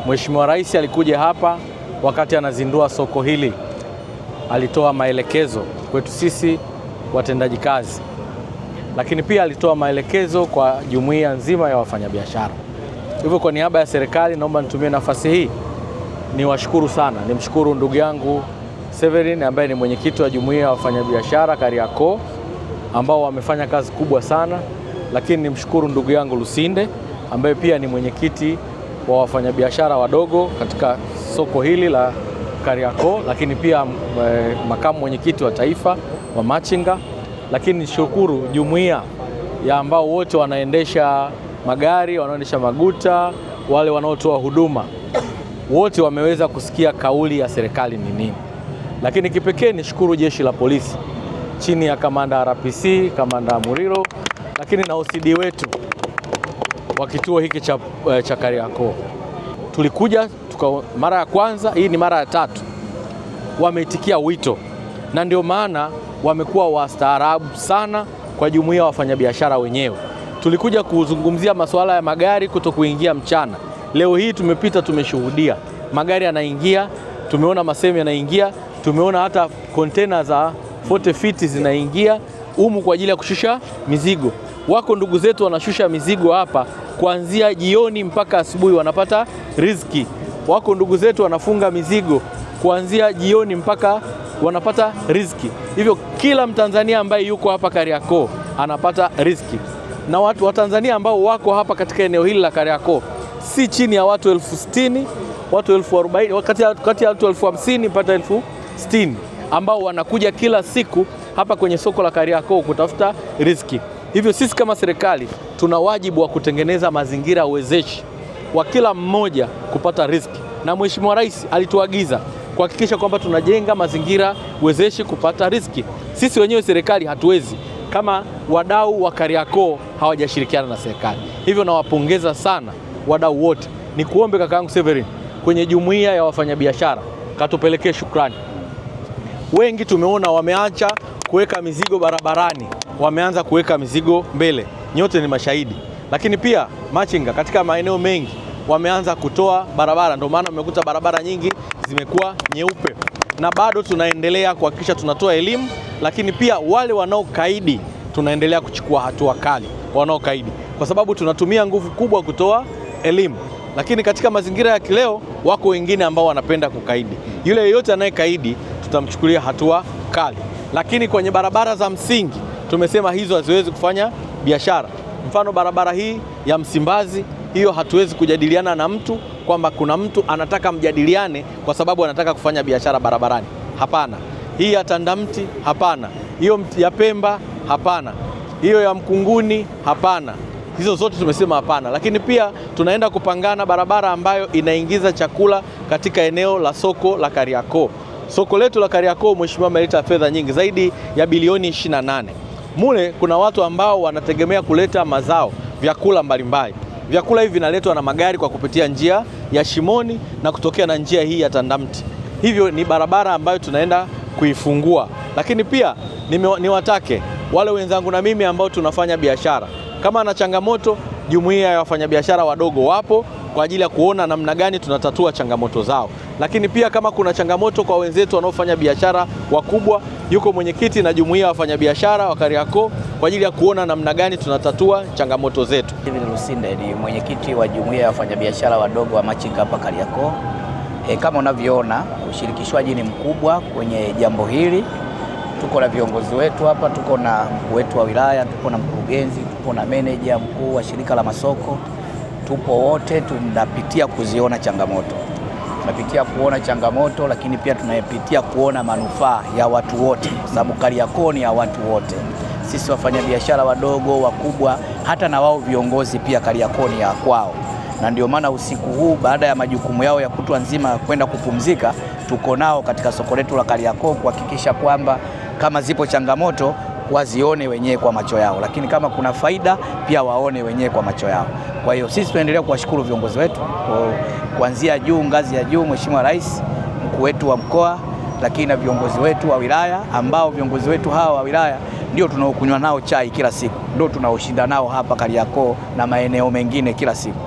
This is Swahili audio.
Mheshimiwa Rais alikuja hapa wakati anazindua soko hili, alitoa maelekezo kwetu sisi watendaji kazi, lakini pia alitoa maelekezo kwa jumuiya nzima ya wafanyabiashara. Hivyo kwa niaba ya serikali naomba nitumie nafasi hii niwashukuru sana. Nimshukuru ndugu yangu Severin ambaye ni mwenyekiti wa jumuiya ya wafanyabiashara Kariakoo ambao wamefanya kazi kubwa sana, lakini nimshukuru ndugu yangu Lusinde ambaye pia ni mwenyekiti wa wafanyabiashara wadogo katika soko hili la Kariakoo, lakini pia makamu mwenyekiti wa taifa wa machinga, lakini nishukuru jumuiya ya ambao wote wanaendesha magari, wanaoendesha maguta, wale wanaotoa huduma, wote wameweza kusikia kauli ya serikali ni nini. Lakini kipekee nishukuru jeshi la polisi chini ya kamanda RPC, kamanda Murilo, lakini na OCD wetu wa kituo hiki cha Kariakoo. Tulikuja mara ya kwanza, hii ni mara ya tatu. Wameitikia wito na ndio maana wamekuwa wastaarabu sana kwa jumuiya ya wafanyabiashara wenyewe. Tulikuja kuzungumzia masuala ya magari kutokuingia mchana. Leo hii tumepita, tumeshuhudia magari yanaingia, tumeona masemi yanaingia, tumeona hata kontena za 40 feet zinaingia humu kwa ajili ya kushusha mizigo. Wako ndugu zetu wanashusha mizigo hapa kuanzia jioni mpaka asubuhi, wanapata riziki. Wako ndugu zetu wanafunga mizigo kuanzia jioni mpaka wanapata riziki. Hivyo kila Mtanzania ambaye yuko hapa Kariakoo anapata riziki. Na watu wa Tanzania ambao wako hapa katika eneo hili la Kariakoo si chini ya watu 60,000, watu 40,000, kati ya watu 50,000 mpaka 60,000 ambao wanakuja kila siku hapa kwenye soko la Kariakoo kutafuta riziki. Hivyo sisi kama serikali tuna wajibu wa kutengeneza mazingira uwezeshi wa kila mmoja kupata riziki, na Mheshimiwa Rais alituagiza kuhakikisha kwamba tunajenga mazingira uwezeshi kupata riziki. Sisi wenyewe serikali hatuwezi kama wadau wa Kariakoo hawajashirikiana na serikali. Hivyo nawapongeza sana wadau wote. Ni kuombe kakaangu Severin kwenye jumuiya ya wafanyabiashara katupelekee shukrani. Wengi tumeona wameacha kuweka mizigo barabarani, wameanza kuweka mizigo mbele. Nyote ni mashahidi. Lakini pia machinga katika maeneo mengi wameanza kutoa barabara, ndio maana mmekuta barabara nyingi zimekuwa nyeupe. Na bado tunaendelea kuhakikisha tunatoa elimu, lakini pia wale wanaokaidi tunaendelea kuchukua hatua kali wanaokaidi, kwa sababu tunatumia nguvu kubwa kutoa elimu. Lakini katika mazingira ya kileo wako wengine ambao wanapenda kukaidi. Yule yeyote anayekaidi tutamchukulia hatua kali. Lakini kwenye barabara za msingi tumesema hizo haziwezi kufanya biashara. Mfano barabara hii ya Msimbazi, hiyo hatuwezi kujadiliana na mtu kwamba kuna mtu anataka mjadiliane kwa sababu anataka kufanya biashara barabarani. Hapana. Hii ya Tandamti hapana. Hiyo ya Pemba hapana. Hiyo ya Mkunguni hapana. Hizo zote tumesema hapana. Lakini pia tunaenda kupangana barabara ambayo inaingiza chakula katika eneo la soko la Kariakoo. Soko letu la Kariakoo Mheshimiwa ameleta fedha nyingi zaidi ya bilioni 28. Mule kuna watu ambao wanategemea kuleta mazao, vyakula mbalimbali. Vyakula hivi vinaletwa na magari kwa kupitia njia ya Shimoni na kutokea na njia hii ya Tandamti. Hivyo ni barabara ambayo tunaenda kuifungua. Lakini pia niwatake wale wenzangu na mimi ambao tunafanya biashara, kama na changamoto, jumuiya ya wafanyabiashara wadogo wapo kwa ajili ya kuona namna gani tunatatua changamoto zao. Lakini pia kama kuna changamoto kwa wenzetu wanaofanya biashara wakubwa, yuko mwenyekiti na jumuiya ya wafanyabiashara wa Kariakoo kwa ajili ya kuona namna gani tunatatua changamoto zetu. Lusinde ni mwenyekiti wa jumuiya ya wafanyabiashara wadogo wa machinga hapa Kariakoo. Kama unavyoona ushirikishwaji ni mkubwa kwenye jambo hili. Tuko na viongozi wetu hapa, tuko na mkuu wetu wa wilaya, tuko na mkurugenzi, tuko na meneja mkuu wa shirika la masoko. Tupo wote tunapitia kuziona changamoto. Tunapitia kuona changamoto, lakini pia tunapitia kuona manufaa ya watu wote, kwa sababu Kariakoo ni ya watu wote. Sisi wafanyabiashara wadogo, wakubwa, hata na wao viongozi pia Kariakoo ni ya kwao. Na ndio maana usiku huu baada ya majukumu yao ya kutwa nzima kwenda kupumzika, tuko nao katika soko letu la Kariakoo kuhakikisha kwamba kama zipo changamoto wazione wenyewe kwa macho yao, lakini kama kuna faida pia waone wenyewe kwa macho yao. Kwa hiyo sisi tunaendelea kuwashukuru viongozi wetu kuanzia juu, ngazi ya juu, Mheshimiwa Rais, mkuu wetu wa mkoa, lakini na viongozi wetu wa wilaya, ambao viongozi wetu hawa wa wilaya ndio tunaokunywa nao chai kila siku, ndio tunaoshinda nao hapa Kariakoo na maeneo mengine kila siku.